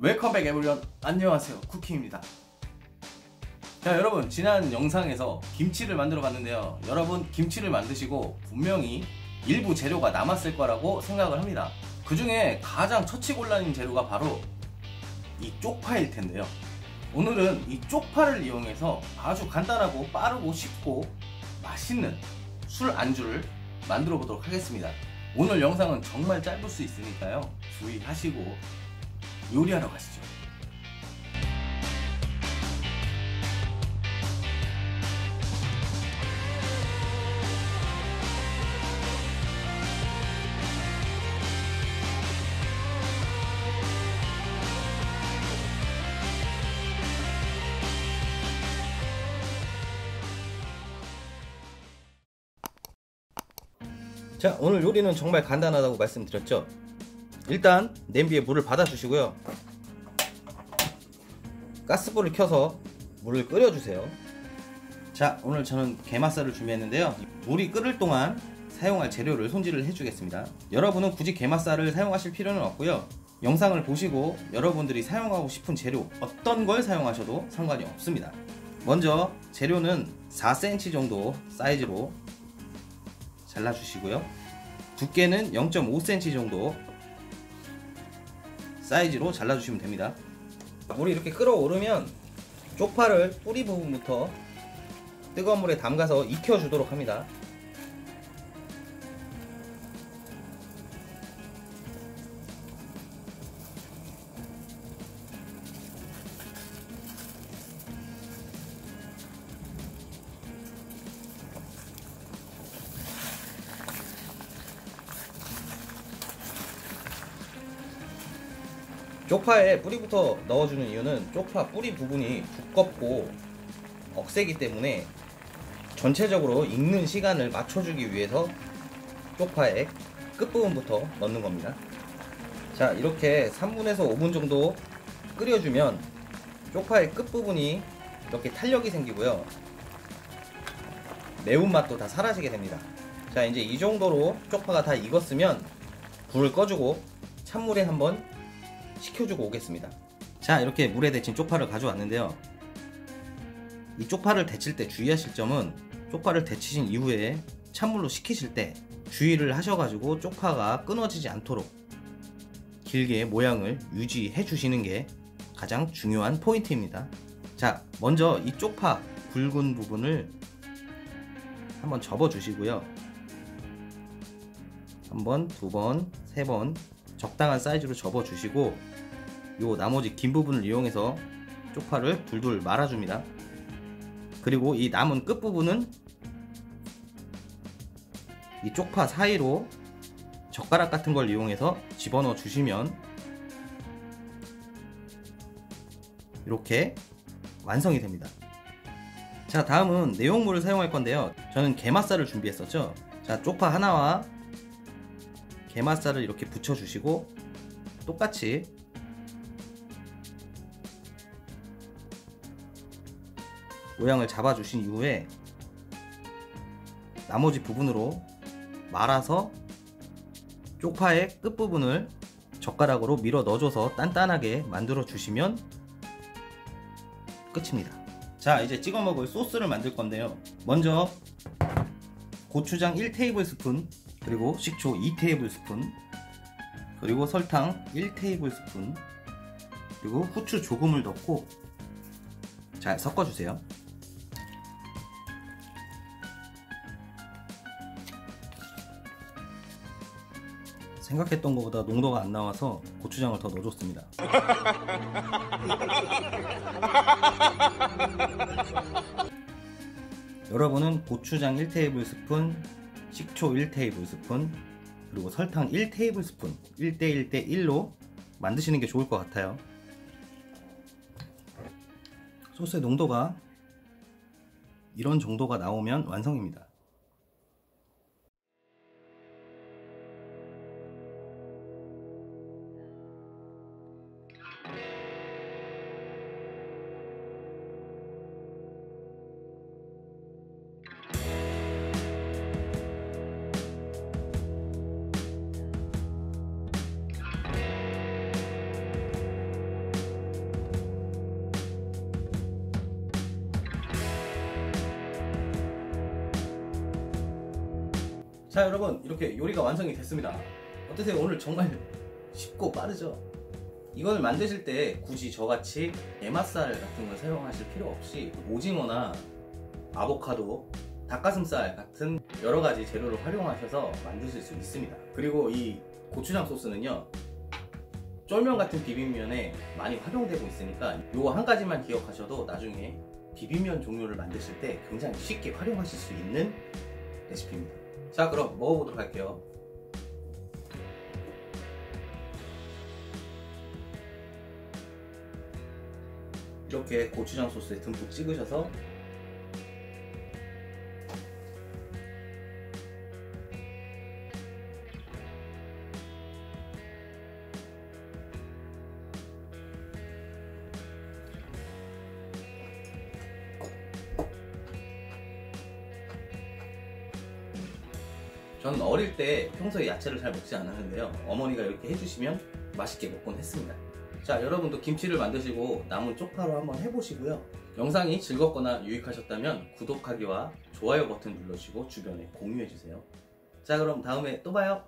웰컴백 에브리원. 안녕하세요, 쿠킹입니다. 자, 여러분, 지난 영상에서 김치를 만들어 봤는데요, 여러분 김치를 만드시고 분명히 일부 재료가 남았을 거라고 생각을 합니다. 그 중에 가장 처치곤란인 재료가 바로 이 쪽파일 텐데요, 오늘은 이 쪽파를 이용해서 아주 간단하고 빠르고 쉽고 맛있는 술 안주를 만들어 보도록 하겠습니다. 오늘 영상은 정말 짧을 수 있으니까요, 주의하시고 요리하러 가시죠. 자, 오늘 요리는 정말 간단하다고 말씀드렸죠. 일단 냄비에 물을 받아 주시고요, 가스불을 켜서 물을 끓여 주세요. 자, 오늘 저는 게맛살을 준비했는데요, 물이 끓을 동안 사용할 재료를 손질을 해 주겠습니다. 여러분은 굳이 게맛살을 사용하실 필요는 없고요, 영상을 보시고 여러분들이 사용하고 싶은 재료 어떤 걸 사용하셔도 상관이 없습니다. 먼저 재료는 4cm 정도 사이즈로 잘라 주시고요, 두께는 0.5cm 정도 사이즈로 잘라주시면 됩니다. 물이 이렇게 끓어오르면 쪽파를 뿌리 부분부터 뜨거운 물에 담가서 익혀주도록 합니다. 쪽파에 뿌리부터 넣어주는 이유는 쪽파 뿌리 부분이 두껍고 억세기 때문에 전체적으로 익는 시간을 맞춰주기 위해서 쪽파의 끝부분부터 넣는 겁니다. 자, 이렇게 3분에서 5분 정도 끓여주면 쪽파의 끝부분이 이렇게 탄력이 생기고요, 매운맛도 다 사라지게 됩니다. 자, 이제 이 정도로 쪽파가 다 익었으면 불을 꺼주고 찬물에 한번 식혀주고 오겠습니다. 자, 이렇게 물에 데친 쪽파를 가져왔는데요, 이 쪽파를 데칠 때 주의하실 점은 쪽파를 데치신 이후에 찬물로 식히실 때 주의를 하셔가지고 쪽파가 끊어지지 않도록 길게 모양을 유지해 주시는 게 가장 중요한 포인트입니다. 자, 먼저 이 쪽파 굵은 부분을 한번 접어 주시고요, 한 번, 두 번, 세 번 적당한 사이즈로 접어 주시고, 요 나머지 긴 부분을 이용해서 쪽파를 둘둘 말아줍니다. 그리고 이 남은 끝부분은 이 쪽파 사이로 젓가락 같은 걸 이용해서 집어넣어 주시면 이렇게 완성이 됩니다. 자, 다음은 내용물을 사용할 건데요, 저는 게맛살을 준비했었죠. 자, 쪽파 하나와 게맛살을 이렇게 붙여 주시고 똑같이 모양을 잡아 주신 이후에 나머지 부분으로 말아서 쪽파의 끝부분을 젓가락으로 밀어 넣어줘서 단단하게 만들어 주시면 끝입니다. 자, 이제 찍어 먹을 소스를 만들 건데요, 먼저 고추장 1테이블스푼, 그리고 식초 2테이블스푼, 그리고 설탕 1테이블스푼, 그리고 후추 조금을 넣고 잘 섞어주세요. 생각했던 것보다 농도가 안 나와서 고추장을 더 넣어줬습니다. 여러분은 고추장 1테이블스푼, 식초 1테이블스푼, 그리고 설탕 1테이블스푼 1대1대1로 만드시는 게 좋을 것 같아요. 소스의 농도가 이런 정도가 나오면 완성입니다. 자 여러분, 이렇게 요리가 완성이 됐습니다. 어떠세요? 오늘 정말 쉽고 빠르죠? 이걸 만드실 때 굳이 저같이 게맛살 같은 걸 사용하실 필요 없이 오징어나 아보카도, 닭가슴살 같은 여러가지 재료를 활용하셔서 만드실 수 있습니다. 그리고 이 고추장 소스는요, 쫄면 같은 비빔면에 많이 활용되고 있으니까 요거 한 가지만 기억하셔도 나중에 비빔면 종류를 만드실 때 굉장히 쉽게 활용하실 수 있는 레시피입니다. 자, 그럼 먹어보도록 할게요. 이렇게 고추장 소스에 듬뿍 찍으셔서 저는 어릴 때 평소에 야채를 잘 먹지 않았는데요, 어머니가 이렇게 해주시면 맛있게 먹곤 했습니다. 자, 여러분도 김치를 만드시고 남은 쪽파로 한번 해보시고요. 영상이 즐겁거나 유익하셨다면 구독하기와 좋아요 버튼 눌러주시고 주변에 공유해주세요. 자, 그럼 다음에 또 봐요.